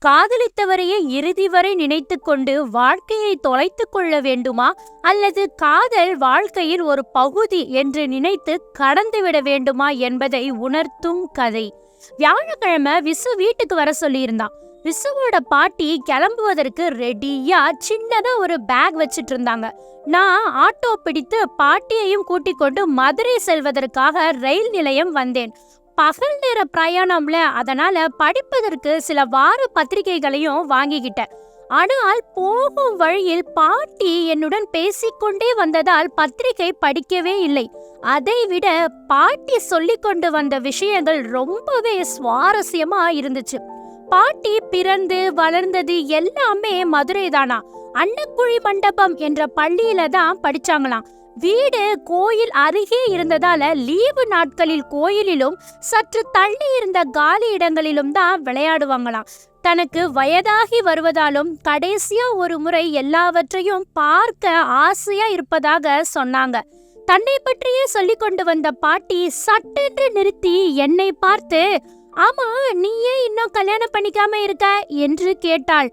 காதலித்தவரையே இறுதி வரை நினைத்து கொண்டு வாழ்க்கையை தொலைத்து கொள்ள வேண்டுமா, அல்லது காதல் வாழ்க்கையில் ஒரு பகுதி என்று நினைத்து கடந்துவிட வேண்டுமா என்பதை உணர்த்தும் கதை. வியாழக்கிழமை விசு வீட்டுக்கு வர சொல்லியிருந்தான். விசுவோட பாட்டி கிளம்புவதற்கு ரெடியா சின்னதா ஒரு பேக் வச்சிட்டு இருந்தாங்க. நான் ஆட்டோ பிடித்து பாட்டியையும் கூட்டிக் கொண்டு மதுரை செல்வதற்காக ரயில் நிலையம் வந்தேன். பகல் நேர பிரயாணம்ல, அதனால படிப்பதற்கு சில வார பத்திரிகைகளையும் வாங்கிக்கிட்டேன். ஆனால் போகும் வழியில் பாட்டி என்னுடன் பேசிக்கொண்டே வந்ததால் பத்திரிகை படிக்கவே இல்லை. அதை விட பாட்டி சொல்லி கொண்டு வந்த விஷயங்கள் ரொம்பவே சுவாரஸ்யமா இருந்துச்சு. பாட்டி பிறந்து வளர்ந்தது எல்லாமே மதுரை தானா. அன்னக்குழி மண்டபம் என்ற பள்ளியில தான் படிச்சாங்களாம். வீடு கோயில் அருகே இருந்ததால லீவு நாட்களில் கோயிலிலும் சற்று தள்ளி இருந்த காலி இடங்களிலும் தான் விளையாடுவாங்களாம். தனக்கு வயதாகி வருவதாலும் கடைசியா ஒரு முறை எல்லாவற்றையும் பார்க்க ஆசையா இருப்பதாக சொன்னாங்க. தன்னை பற்றியே சொல்லி கொண்டு வந்த பாட்டி சட்டென்று நிறுத்தி என்னை பார்த்து, ஆமா, நீ ஏன் இன்னும் கல்யாணம் பண்ணிக்காம இருக்க என்று கேட்டாள்.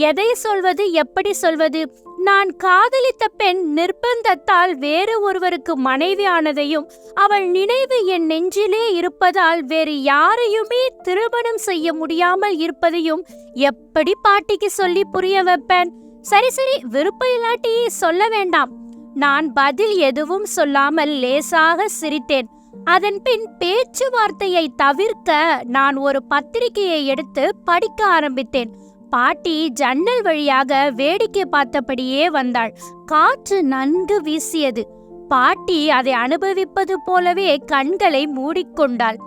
எதை சொல்வது, எப்படி சொல்வது? நான் காதலித்த பெண் நிர்பந்தத்தால் வேறு ஒருவருக்கு மனைவி ஆனதையும், அவள் நினைவு என் நெஞ்சிலே இருப்பதால் வேறு யாரையுமே திருமணம் செய்ய முடியாமல் இருப்பதையும் எப்படி பாட்டிக்கு சொல்லி புரிய வைப்பேன்? சரி சரி, விருப்பம் இல்லாட்டி சொல்ல வேண்டாம். நான் பதில் எதுவும் சொல்லாமல் லேசாக சிரித்தேன். அதன் பின் பேச்சுவார்த்தையை தவிர்க்க நான் ஒரு பத்திரிகையை எடுத்து படிக்க ஆரம்பித்தேன். பாட்டி ஜன்னல் வழியாக வேடிக்கை பார்த்தபடியே வந்தாள். காற்று நன்கு வீசியது. பாட்டி அதை அனுபவிப்பது போலவே கண்களை மூடிக்கொண்டாள்.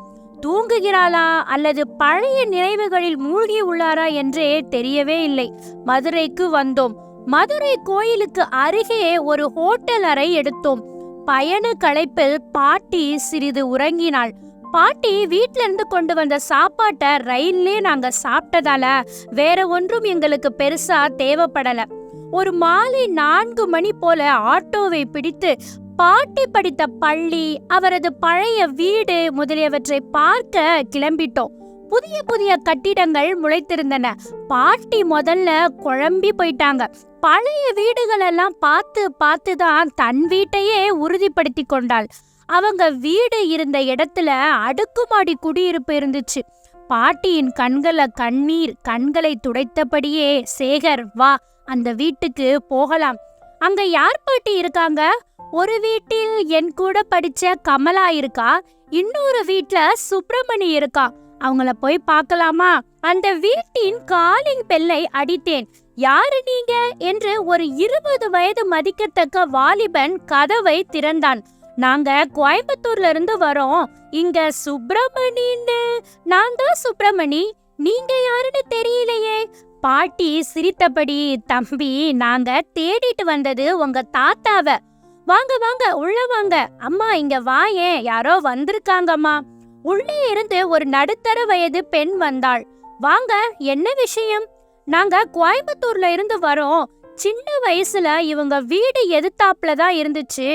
தூங்குகிறாளா அல்லது பழைய நினைவுகளில் மூழ்கி உள்ளாரா என்றே தெரியவே இல்லை. மதுரைக்கு வந்தோம். மதுரை கோயிலுக்கு அருகே ஒரு ஹோட்டல் அறை எடுத்தோம். பயண களைப்பில் பாட்டி சிறிது உறங்கினாள். பாட்டி வீட்ல இருந்து கொண்டு வந்த சாப்பாட்டை ரயில்லே நாங்க சாப்பிட்டதால வேற ஒன்றும் எங்களுக்கு பெருசா தேவைப்படல. ஒரு மாலை 4 மணி போல ஆட்டோவை பிடித்து பாட்டி படித்த பள்ளி, அவரது பழைய வீடு முதலியவற்றை பார்க்க கிளம்பிட்டோம். புதிய புதிய கட்டிடங்கள் முளைத்திருந்தன. பாட்டி முதல்ல குழம்பி போயிட்டாங்க. பழைய வீடுகள் எல்லாம் பார்த்து பார்த்து தான் தன் வீட்டையே உறுதிப்படுத்தி கொண்டாள். அவங்க வீடு இருந்த இடத்துல அடுக்குமாடி குடியிருப்பு இருந்துச்சு. பாட்டியின் கண்களை துடைத்தபடியே, சேகர் வா, அந்த வீட்டுக்கு போகலாம். அங்க யார் பாட்டி இருக்காங்க? ஒரு வீட்டில் என் கூட படிச்ச கமலா இருக்கா, இன்னொரு வீட்ல சுப்பிரமணி இருக்கா. அவங்கள போய் பார்க்கலாமா? அந்த வீட்டின் காலிங் பெல்லை அடித்தேன். யாரு நீங்க என்று ஒரு 20 வயது மதிக்கத்தக்க வாலிபன் கதவை திறந்தான். நாங்க கோயம்புத்தூர்ல இருந்து வரோம். இங்க சுப்பிரமணின்னு. நான் தான் சுப்பிரமணி. நீங்க யாருன்னு தெரியலையே. பாட்டி சிரித்தபடி, தம்பி, நாங்க தேடிட்டு வந்தது உங்க தாத்தாவ. வாங்க வாங்க, உள்ள வாங்க. அம்மா இங்க வாயேன், யாரோ வந்திருக்காங்கம்மா. உள்ளே இருந்து ஒரு நடுத்தர வயது பெண் வந்தாள். வாங்க, என்ன விஷயம்? நாங்க கோயம்புத்தூர்ல இருந்து வரோம். சின்ன வயசுல இவங்க வீடு எதிர்த்தாப்புல தான் இருந்துச்சு.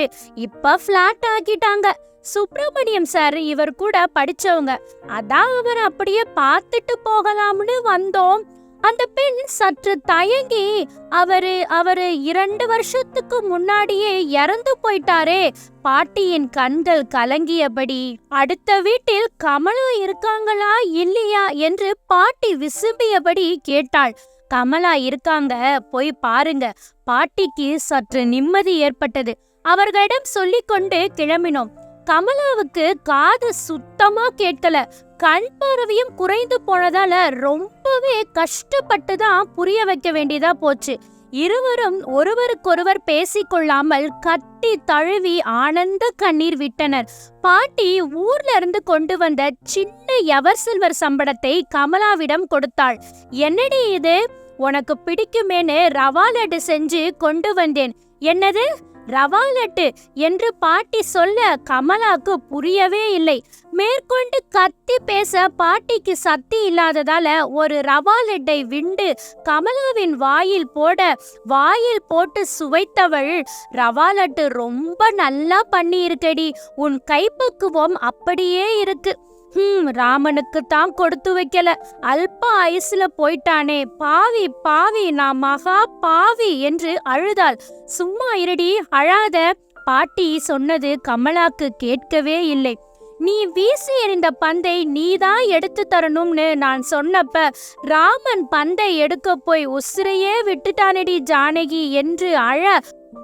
இப்ப பிளாட் ஆக்கிட்டாங்க. சுப்பிரமணியம் சார் இவர் கூட படிச்சவங்க. அதான் அவர் அப்படியே பார்த்துட்டு போகலாம்னு வந்தோம். அந்த பெண் சற்று தயங்கி, அவரு 2 வருஷத்துக்கு முன்னாடியே இறந்து போயிட்டாரே. பாட்டியின் கண்கள் கலங்கியபடி, அடுத்த வீட்டில் கமலா இருக்காங்களா இல்லையா என்று பாட்டி விசும்பியபடி கேட்டாள். கமலா இருக்காங்க, போய் பாருங்க. பாட்டிக்கு சற்று நிம்மதி ஏற்பட்டது. அவர்களிடம் சொல்லிக்கொண்டு கிளம்பினோம். கமலாவுக்கு காது சுத்தமா கேட்கல. கண் பார்வையும் குறைந்து போனதால ரொம்பவே கஷ்டப்பட்டு தான் புரிய வைக்க வேண்டியதா போச்சு. இருவரும் ஒருவருக்கொருவர் பேசிக்கொள்ளாமல் கட்டி தழுவி ஆனந்த கண்ணீர் விட்டனர். பாட்டி ஊர்ல இருந்து கொண்டு வந்த சின்ன எவர் சில்வர் சம்பளத்தை கமலாவிடம் கொடுத்தாள். என்னடி இது? உனக்கு பிடிக்குமேனு ரவா லட்டு செஞ்சு கொண்டு வந்தேன். என்னது ரவா லட்டு என்று பாட்டி சொல்ல கமலாக்கு புரியவே இல்லை. மேற்கொண்டு கத்தி பேச பாட்டிக்கு சக்தி இல்லாததால ஒரு ரவா லட்டை விண்டு கமலாவின் வாயில் போட்டு சுவைத்தவள், ரவா லட்டு ரொம்ப நல்லா பண்ணி இருக்கடி, உன் கைப்பக்குவம் அப்படியே இருக்கு. ராமனுக்கு தான் கொடுத்து வைக்கல, அல்ப ஆயுசுல போயிட்டானே, பாவி பாவி, நான் மகா பாவி என்று அழுதாள். சும்மா இருடி, அழாத. பாட்டி சொன்னது கமலாக்கு கேட்கவே இல்லை. நீ வீசி எறிந்த பந்தை நீதான் எடுத்து தரணும்னு நான் சொன்னப்ப ராமன் பந்தை எடுக்க போய் உசிரையே விட்டுட்டானடி ஜானகி என்று அழ,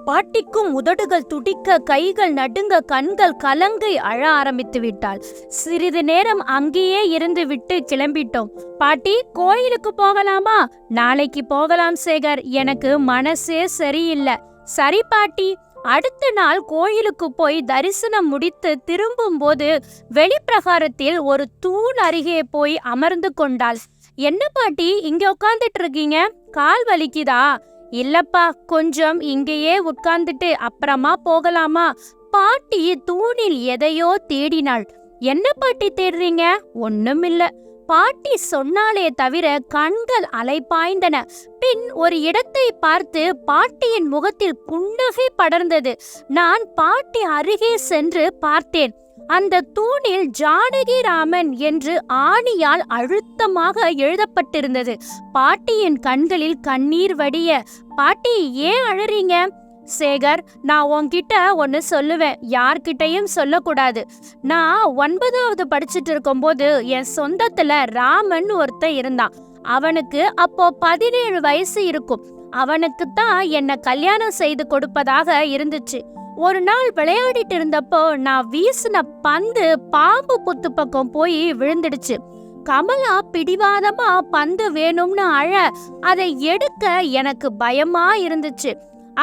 பாட்டிக்கும் உதடுகள் துடிக்க, கைகள் நடுங்க, கண்கள் கலங்கி அழ ஆரம்பித்து விட்டாள். சிறிது நேரம் அங்கேயே இருந்து விட்டு கிளம்பிட்டோம். பாட்டி, கோயிலுக்கு போகலாமா? நாளைக்கு போகலாம் சேகர், எனக்கு மனசே சரியில்லை. சரி பாட்டி. அடுத்த நாள் கோயிலுக்கு போய் தரிசனம் முடித்து திரும்பும் போது வெளிப்பிரகாரத்தில் ஒரு தூண் அருகே போய் அமர்ந்து கொண்டாள். என்ன பாட்டி இங்க உட்கார்ந்துட்டு இருக்கீங்க? கால் வலிக்குதா? இல்லப்பா, கொஞ்சம் இங்கேயே உட்கார்ந்துட்டு அப்புறமா போகலாமா? பாட்டி தூணில் எதையோ தேடினாள். என்ன பாட்டி தேடுறீங்க? ஒண்ணுமில்ல. பாட்டி சொன்னாலே தவிர கண்கள் அலைபாய்ந்தன. பின் ஒரு இடத்தை பார்த்து பாட்டியின் முகத்தில் புன்னகை படர்ந்தது. நான் பாட்டி அருகே சென்று பார்த்தேன். அந்த தூணில் ஜானகிராமன் என்று ஆணியால் அழுத்தமாக எழுதப்பட்டிருந்தது. பாட்டியின் கண்களில் கண்ணீர் வடிய, பாட்டி ஏன் அழறீங்க? சேகர், நான் உன்கிட்ட ஒன்னு சொல்லுவேன், யார்கிட்டையும் சொல்லக்கூடாது. நான் 9வது படிச்சுட்டு இருக்கும்போது என் சொந்தத்துல ராமன் ஒருத்தன் இருந்தான். அவனுக்கு அப்போ 17 வயசு இருக்கும். அவனுக்கு தான் என்ன கல்யாணம் செய்து கொடுப்பதாக இருந்துச்சு. ஒரு நாள் விளையாடிட்டு இருந்தப்போ நான் வீசின பந்து பாம்பு புத்து பக்கம் போய் விழுந்துடுச்சு. கமலா பிடிவாதமா பந்து வேணும்னு அழ, அதை எடுக்க எனக்கு பயமா இருந்துச்சு.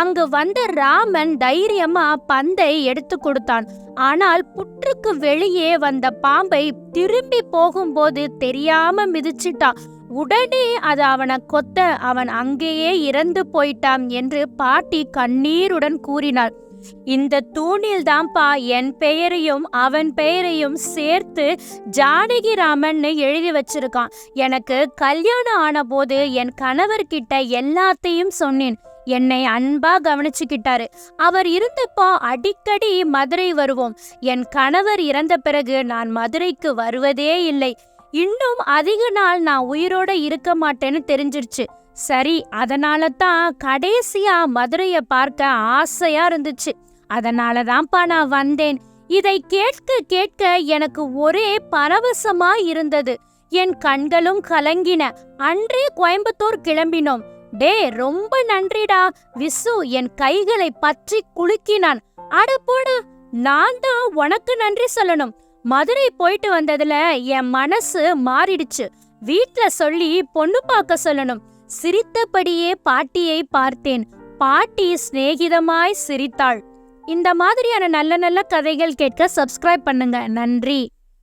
அங்கு வந்த ராமன் தைரியமா பந்தை எடுத்து கொடுத்தான். ஆனால் புற்றுக்கு வெளியே வந்த பாம்பை திரும்பி போகும்போது தெரியாம மிதிச்சிட்டான். உடனே அது அவனை கொத்த அவன் அங்கேயே இறந்து போயிட்டான் என்று பாட்டி கண்ணீருடன் கூறினாள். இந்த தூணில் தான்ப்பா என் பெயரையும் அவன் பெயரையும் சேர்த்து ஜானகிராமன் எழுதி வச்சிருக்கான். எனக்கு கல்யாணம் ஆன போது என் கணவர்கிட்ட எல்லாத்தையும் சொன்னேன். என்னை அன்பா கவனிச்சுக்கிட்டாரு. அவர் இருந்தப்போ அடிக்கடி மதுரை வருவோம். என் கணவர் இறந்த பிறகு நான் மதுரைக்கு வருவதே இல்லை. இன்னும் அதிக நாள் நான் உயிரோட இருக்க மாட்டேன்னு தெரிஞ்சிருச்சு. சரி, அதனால தான் கடைசியா மதுரைய பார்க்க ஆசையா இருந்துச்சு. அதனால தான்ப்பா நான் வந்தேன். இதை கேட்க கேட்க எனக்கு ஒரே பரவசமா இருந்தது. என் கண்களும் கலங்கின. அன்றே கோயம்புத்தூர் கிளம்பினோம். டே, ரொம்ப நன்றிடா. விசு என் கைகளை பற்றி குலுக்கினான். அட போடா, நான் தான் உனக்கு நன்றி சொல்லணும். மதுரை போயிட்டு வந்ததுல என் மனசு மாறிடுச்சு. வீட்ல சொல்லி பொண்ணு பார்க்க சொல்லணும். சிரித்தபடியே பாட்டியை பார்த்தேன். பாட்டி சிநேகிதமாய் சிரித்தாள். இந்த மாதிரியான நல்ல நல்ல கதைகள் கேட்க சப்ஸ்கிரைப் பண்ணுங்க. நன்றி.